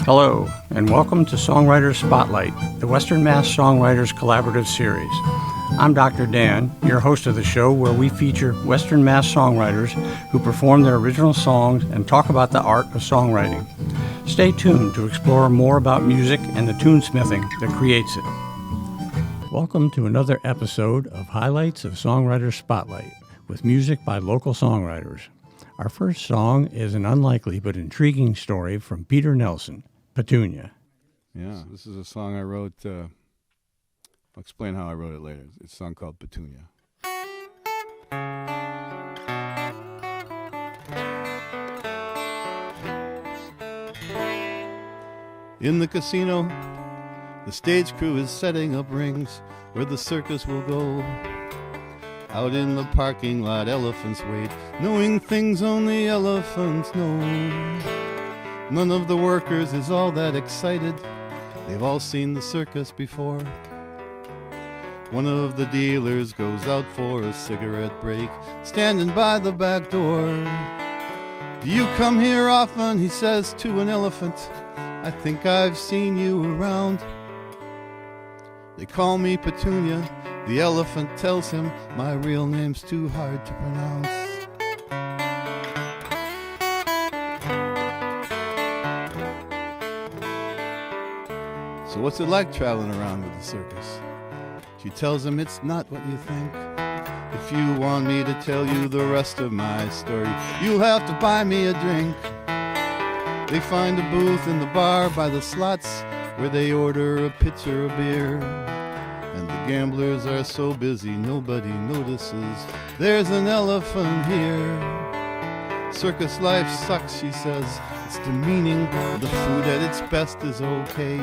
Hello, and welcome to Songwriters Spotlight, the Western Mass Songwriters Collaborative Series. I'm Dr. Dan, your host of the show, where we feature Western Mass songwriters who perform their original songs and talk about the art of songwriting. Stay tuned to explore more about music and the tunesmithing that creates it. Welcome to another episode of Highlights of Songwriters Spotlight, with music by local songwriters. Our first song is an unlikely but intriguing story from Peter Nelson, Petunia. Yeah, this is a song I wrote. I'll explain how I wrote it later. It's a song called Petunia. In the casino, the stage crew is setting up rings where the circus will go. Out in the parking lot, elephants wait, knowing things only elephants know. None of the workers is all that excited. They've all seen the circus before. One of the dealers goes out for a cigarette break, standing by the back door. Do you come here often? He says to an elephant. I think I've seen you around. They call me Petunia. The elephant tells him my real name's too hard to pronounce. So what's it like traveling around with the circus? She tells him it's not what you think. If you want me to tell you the rest of my story, you'll have to buy me a drink. They find a booth in the bar by the slots where they order a pitcher of beer. And the gamblers are so busy nobody notices there's an elephant here. Circus life sucks, she says. It's demeaning. The food at its best is okay.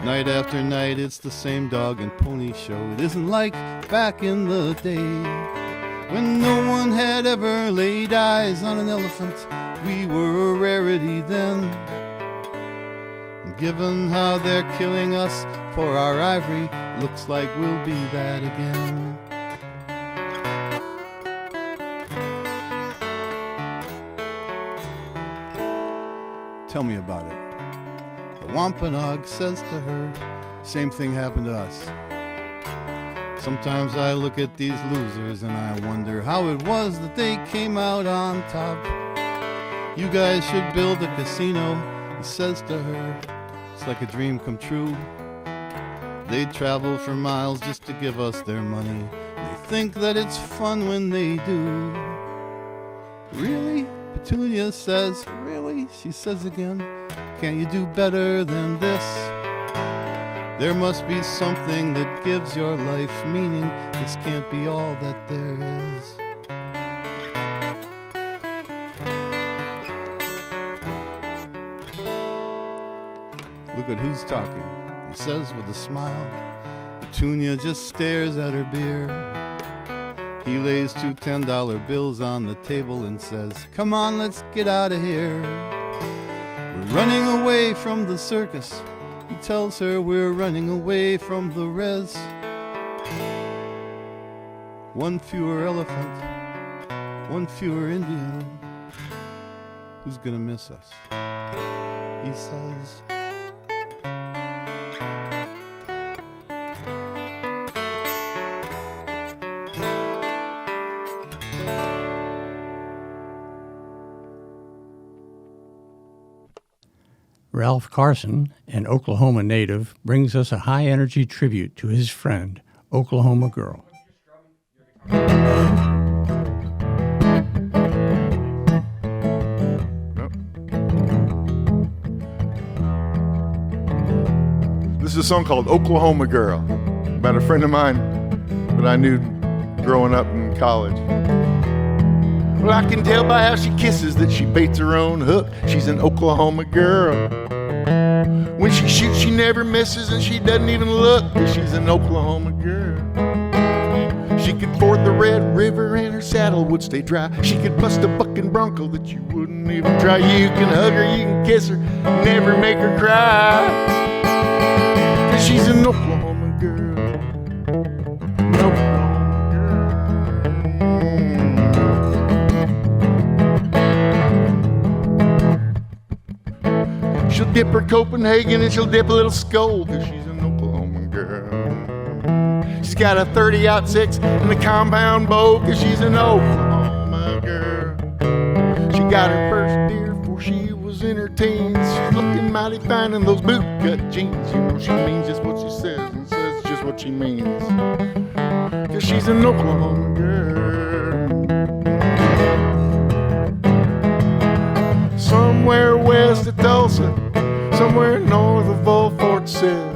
Night after night it's the same dog and pony show. It isn't like back in the day when no one had ever laid eyes on an elephant. We were a rarity then. Given how they're killing us for our ivory, looks like we'll be that again. Tell me about it. The Wampanoag says to her, same thing happened to us. Sometimes I look at these losers and I wonder how it was that they came out on top. You guys should build a casino, he says to her. It's like a dream come true. They travel for miles just to give us their money. They think that it's fun when they do. Really? Petunia says. Really? She says again. Can't you do better than this? There must be something that gives your life meaning. This can't be all that there is. Look at who's talking, he says with a smile. Petunia just stares at her beer. He lays two $10 bills on the table and says, come on, let's get out of here. We're running away from the circus. He tells her we're running away from the res. One fewer elephant, one fewer Indian. Who's gonna miss us? He says. Ralph Carson, an Oklahoma native, brings us a high-energy tribute to his friend, Oklahoma Girl. This is a song called Oklahoma Girl, about a friend of mine that I knew growing up in college. Well, I can tell by how she kisses that she baits her own hook. She's an Oklahoma girl. When she shoots, she never misses, and she doesn't even look. She's an Oklahoma girl. She could ford the Red River and her saddle would stay dry. She could bust a bucking bronco that you wouldn't even try. You can hug her, you can kiss her, never make her cry. 'Cause she's an Oklahoma girl. An Oklahoma girl. She'll dip her Copenhagen and she'll dip a little Skull, 'cause she's an Oklahoma girl. She's got a 30-06 and a compound bow, 'cause she's an Oklahoma girl. She got her first deer before she was in her teens. She's looking mighty fine in those bootcut jeans. You know she means just what she says and says just what she means, 'cause she's an Oklahoma girl. Somewhere west of Tulsa, somewhere north of old Fort Sill,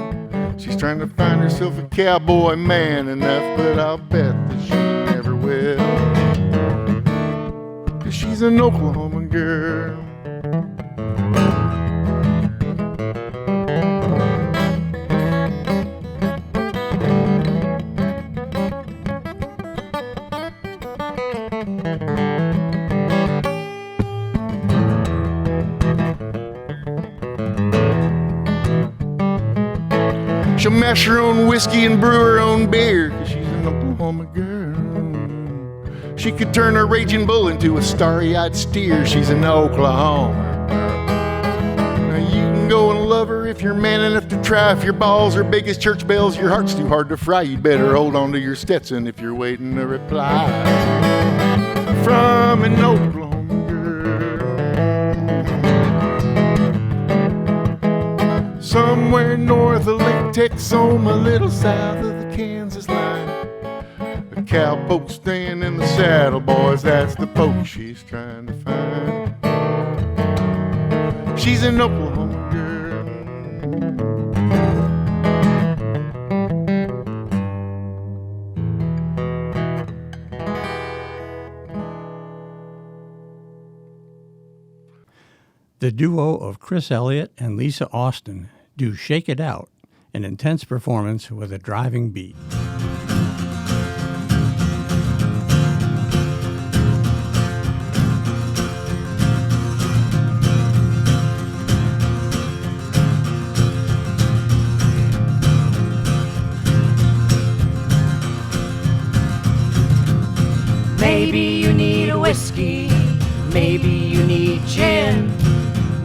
she's trying to find herself a cowboy man enough, but I'll bet that she never will, 'cause she's an Oklahoma girl. She'll mash her own whiskey and brew her own beer, 'cause she's an Oklahoma girl. She could turn a raging bull into a starry-eyed steer. She's an Oklahoma girl. Now you can go and love her if you're man enough to try. If your balls are big as church bells, your heart's too hard to fry, you'd better hold on to your Stetson if you're waiting a reply from an Oklahoma somewhere north of Lake Texoma, a little south of the Kansas line. A cowpoke staying in the saddle, boys, that's the poke she's trying to find. She's an Oklahoma girl. The duo of Chris Elliott and Lisa Austin do Shake It Out, an intense performance with a driving beat. Maybe you need a whiskey, maybe you need gin,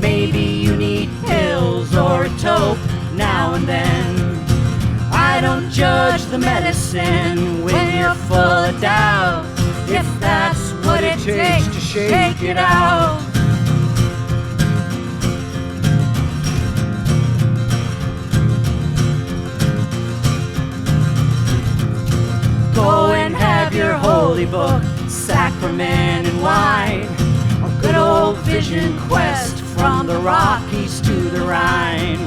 maybe you need pills or a toke now and then. I don't judge the medicine when you're full of doubt, if that's what it takes to shake it out. Go and have your holy book, sacrament and wine, a good old vision quest from the Rockies to the Rhine.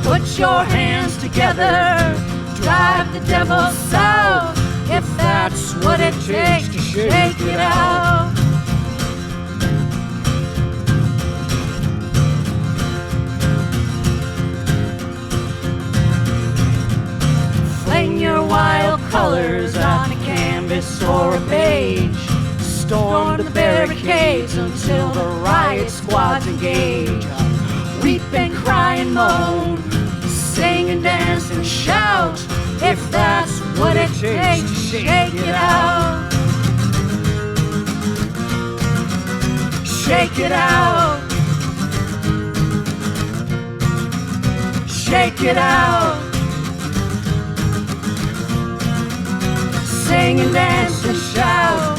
Put your hands together, drive the devil south, if that's what it takes to shake it out. Fling your wild colors on a canvas or a page. Storm the barricades until the riot squads engage. Weep and cry and moan, sing and dance and shout, if that's what it takes to shake it out. Shake it out. Shake it out. Sing and dance and shout.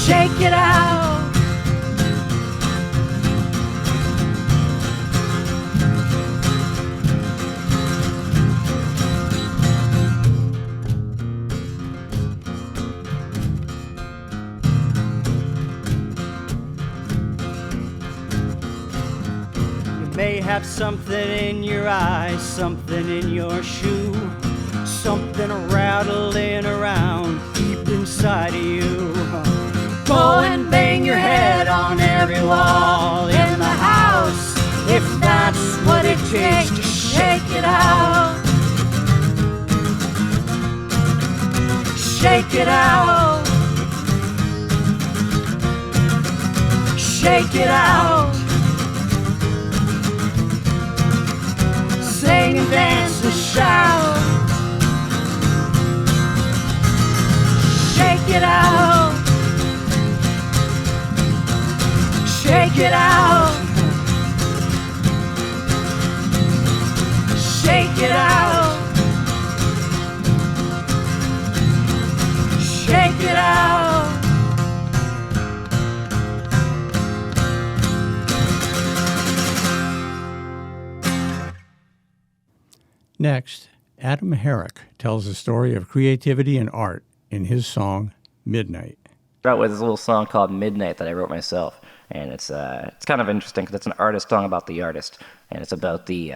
Shake it out. You may have something in your eye, something in your shoe, something rattling around deep inside of you. Go and bang your head on every wall in the house, if that's what it takes to shake it out. Shake it out. Shake it out. Sing and dance and shout. Shake it out. Shake it out. Shake it out. Shake it out. Next, Adam Herrick tells the story of creativity and art in his song, Midnight. I wrote with this little song called Midnight that I wrote myself, and it's kind of interesting because it's an artist song about the artist, and it's about the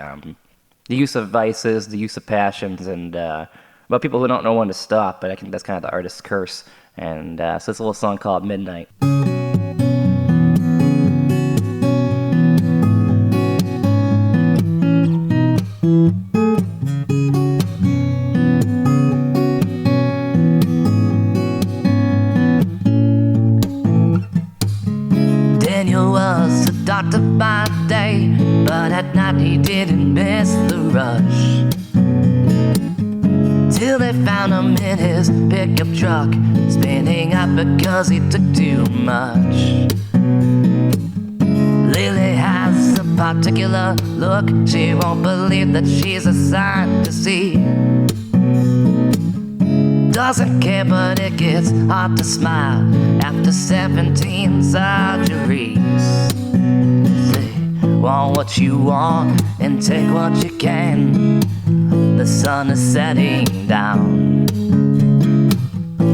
use of vices, the use of passions, and about people who don't know when to stop, but I think that's kind of the artist's curse, and so it's a little song called Midnight. Doctor by day, but at night he didn't miss the rush. Till they found him in his pickup truck, spinning up because he took too much. Lily has a particular look, she won't believe that she's a sight to see. Doesn't care, but it gets hard to smile after 17 surgeries. Want what you want and take what you can. The sun is setting down,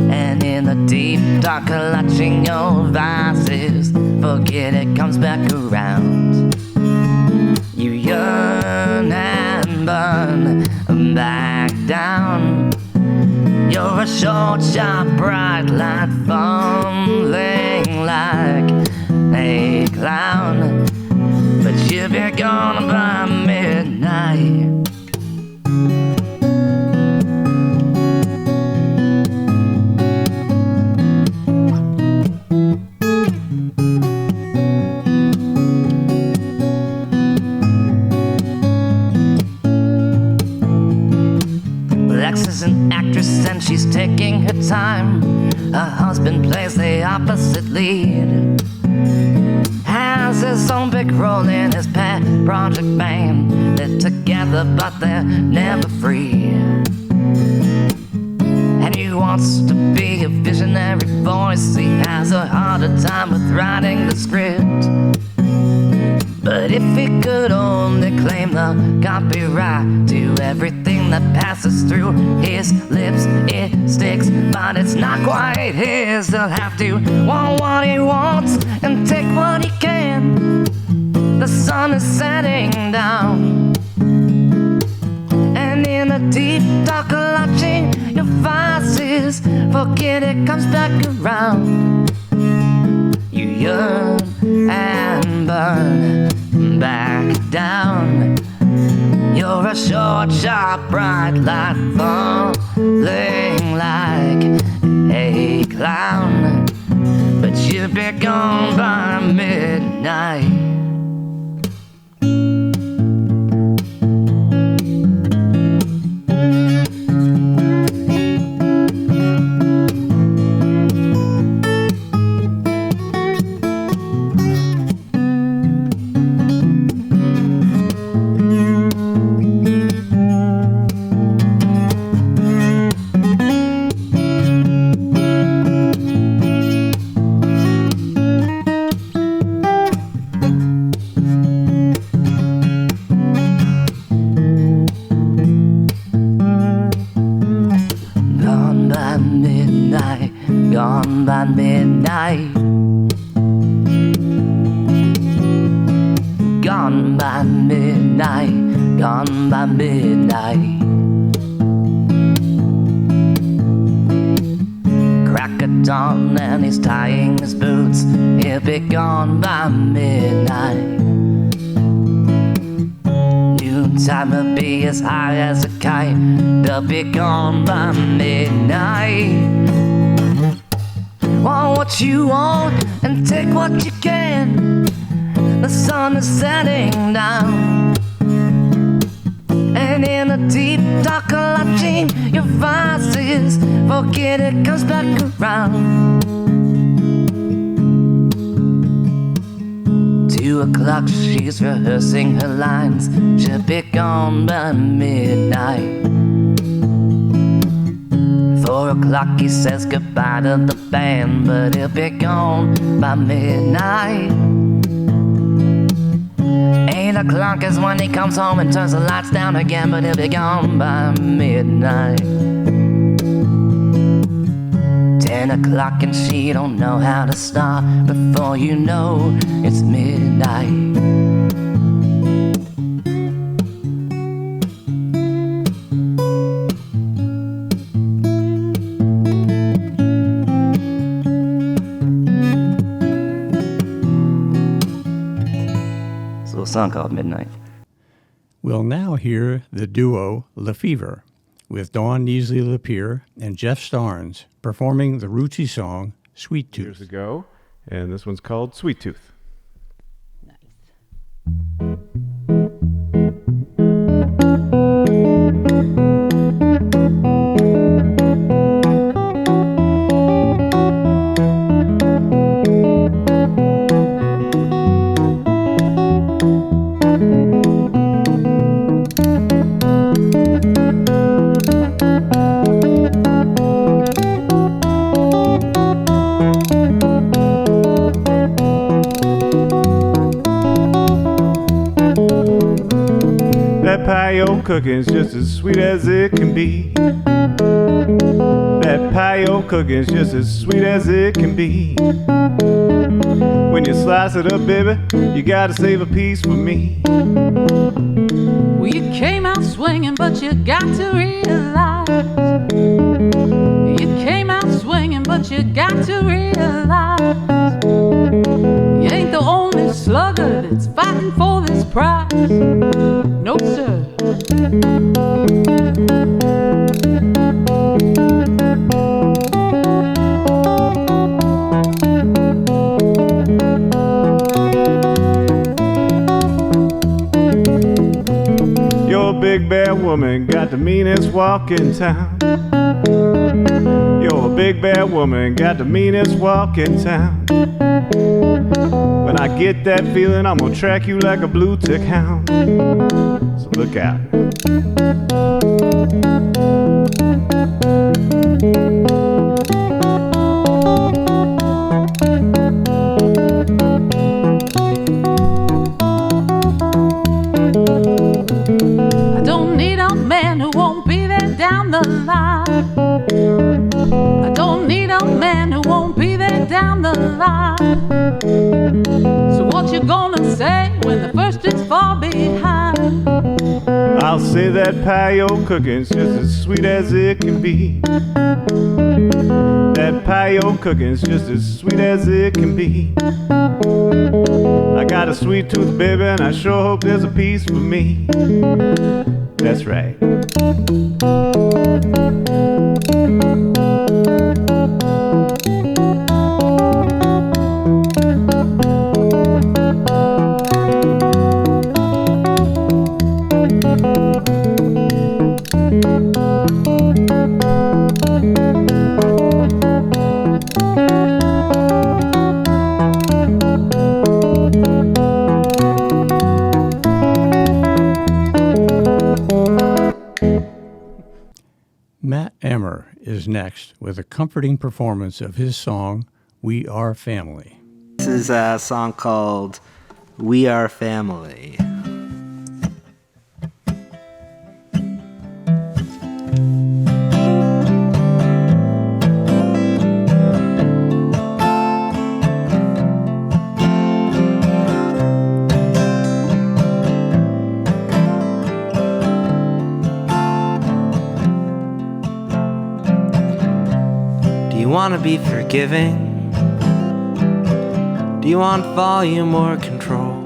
and in the deep dark clutching your vices, forget it comes back around. You yearn and burn back down. You're a short, sharp, bright light fumbling like a clown, but you'll be gone by midnight. Lex is an actress and she's taking her time. Her husband plays the opposite lead. Has his own big role in his pet project band. They're together but they're never free. And he wants to be a visionary voice. He has a harder time with writing the script. But if he could only claim the copyright to everything that passes through his lips, it sticks, but it's not quite his. He'll have to want what he wants and take what he can. The sun is setting down, and in the deep dark clutching your vices, forget it comes back around. You yearn and burn back down. You're a short, sharp, bright light falling like a clown, but you'll be gone by midnight. Gone by midnight. Gone by midnight. Gone by midnight. Crack of dawn and he's tying his boots. He'll be gone by midnight. Noontime will be as high as a kite. They'll be gone by midnight. Want what you want and take what you can. The sun is setting down, and in the deep dark clutching your vices, forget it comes back around. 2:00, she's rehearsing her lines. She'll be gone by midnight. 4:00, he says goodbye to the band, but he'll be gone by midnight. 8:00 is when he comes home and turns the lights down again, but he'll be gone by midnight. 10:00 and she don't know how to start. Before you know, it's midnight. It's a little song called Midnight. We'll now hear the duo Lefevre with Dawn Neasley-Lapierre and Jeff Starnes performing the rootsy song Sweet Tooth. Years ago, and this one's called Sweet Tooth. That pie-o cooking's just as sweet as it can be. That pie-o cooking's just as sweet as it can be. When you slice it up, baby, you gotta save a piece for me. Well, you came out swinging, but you got to realize. You came out swinging, but you got to realize. You ain't the only slugger that's fighting for this prize. No, sir. Your big bad woman got the meanest walk in town. Your big bad woman got the meanest walk in town. When I get that feeling, I'm gonna track you like a blue tick hound. So look out. I don't need a man who won't be there down the line. I don't need a man who won't be there down the line. So what you gonna say when the first is far behind? I'll say that pie-o cooking's just as sweet as it can be. That pie-o cooking's just as sweet as it can be. I got a sweet tooth, baby, and I sure hope there's a piece for me. That's right. Matt Emmer is next with a comforting performance of his song, We Are Family. This is a song called We Are Family. Do you want to be forgiving? Do you want volume or control?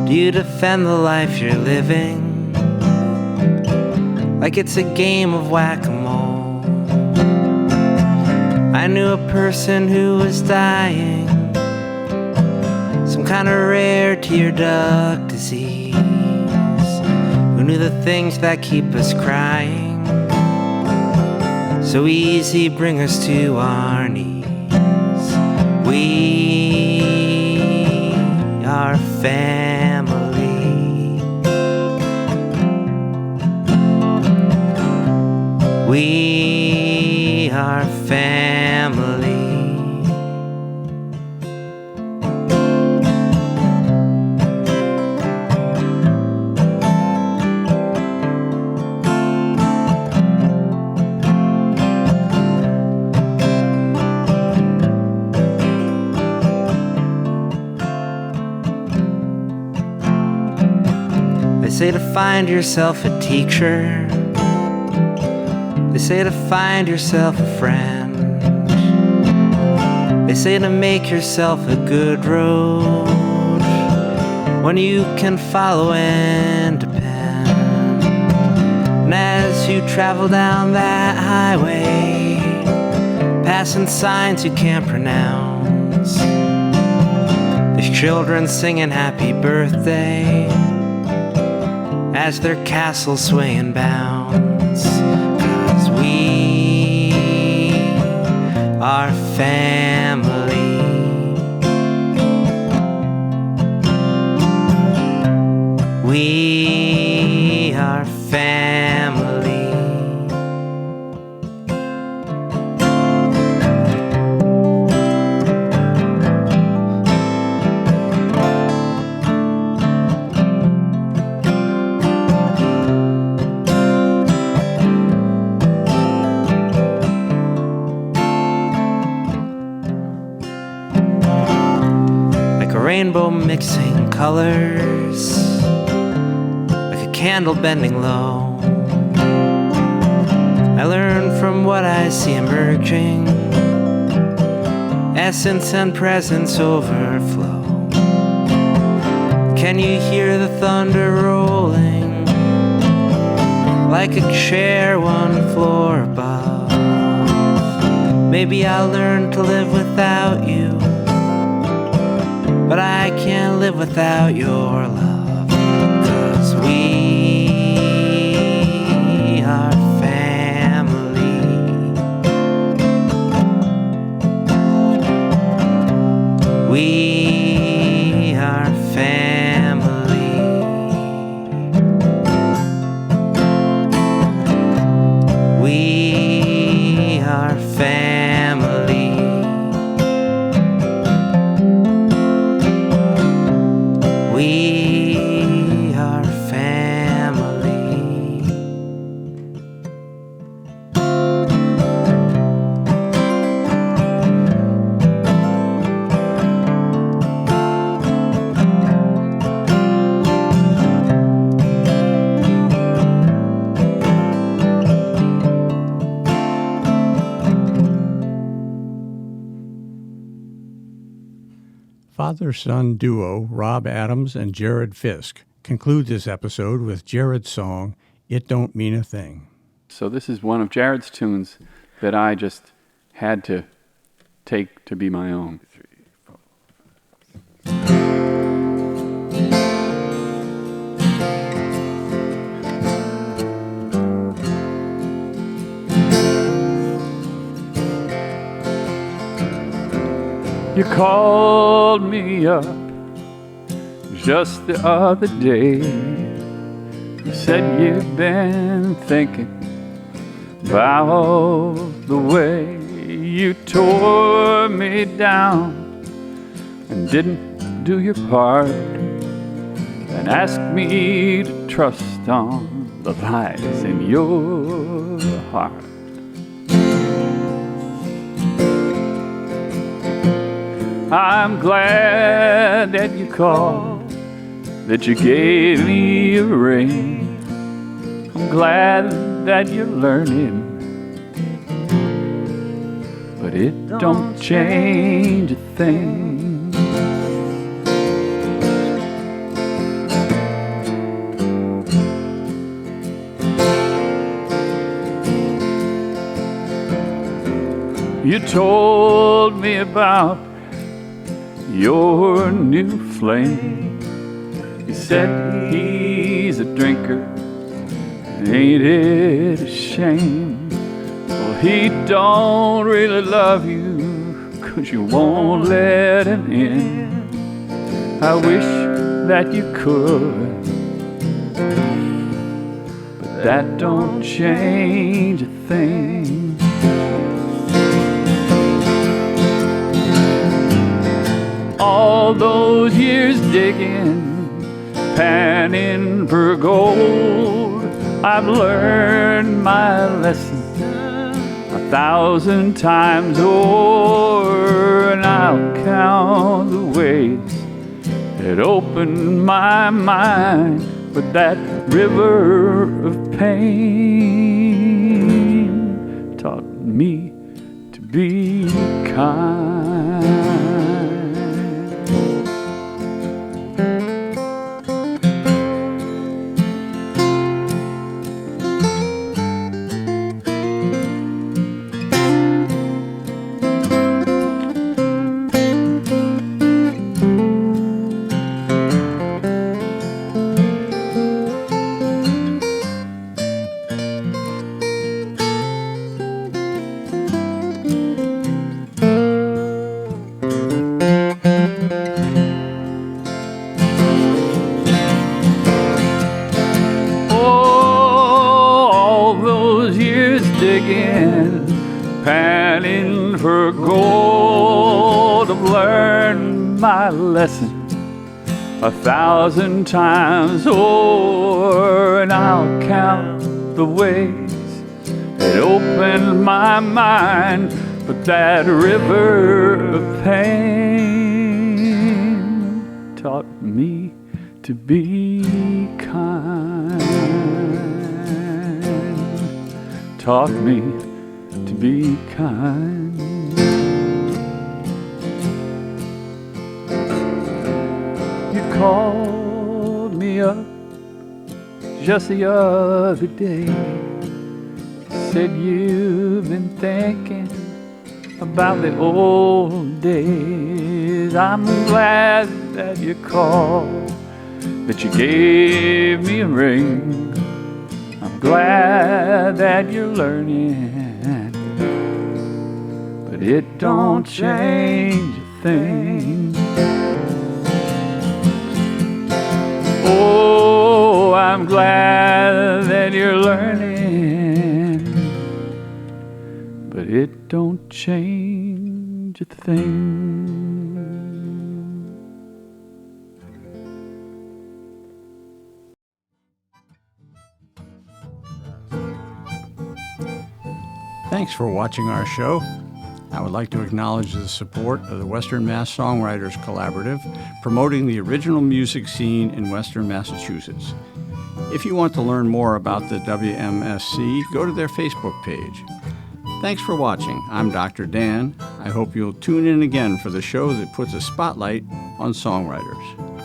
Do you defend the life you're living like it's a game of whack-a-mole? I knew a person who was dying, some kind of rare tear duct disease, who knew the things that keep us crying so easy bring us to our knees. We family. We are family. They say to find yourself a teacher. They say to find yourself a friend. They say to make yourself a good road, one you can follow and depend. And as you travel down that highway, passing signs you can't pronounce, there's children singing happy birthday as their castles sway and bounce. 'Cause we are family. We are family. Rainbow mixing colors, like a candle bending low. I learn from what I see emerging, essence and presence overflow. Can you hear the thunder rolling, like a chair one floor above? Maybe I'll learn to live without you, but I can't live without your love. 'Cause we are family. We are family. We are family. We are family. Father-son duo Rob Adams and Jared Fisk concludes this episode with Jared's song, It Don't Mean a Thing. So this is one of Jared's tunes that I just had to take to be my own. You called me up just the other day. You said you've been thinking about the way you tore me down and didn't do your part, and asked me to trust on the lies in your heart. I'm glad that you called, that you gave me a ring. I'm glad that you're learning, but it don't change a thing. You told me about your new flame. You said he's a drinker, ain't it a shame? Well, he don't really love you, 'cause you won't let him in. I wish that you could, but that don't change a thing. All those years digging, panning for gold, I've learned my lesson 1,000 times o'er, and I'll count the ways it opened my mind, but that river of pain taught me to be kind. Panning for gold, I've learned my lesson 1,000 times o'er, and I'll count the ways it opened my mind, but that river of pain taught me to be kind, taught me to be kind. You called me up just the other day, said you've been thinking about the old days. I'm glad that you called, that you gave me a ring. I'm glad that you're learning, but it don't change a thing. Oh, I'm glad that you're learning, but it don't change a thing. Thanks for watching our show. I would like to acknowledge the support of the Western Mass Songwriters Collaborative, promoting the original music scene in Western Massachusetts. If you want to learn more about the WMSC, go to their Facebook page. Thanks for watching. I'm Dr. Dan. I hope you'll tune in again for the show that puts a spotlight on songwriters.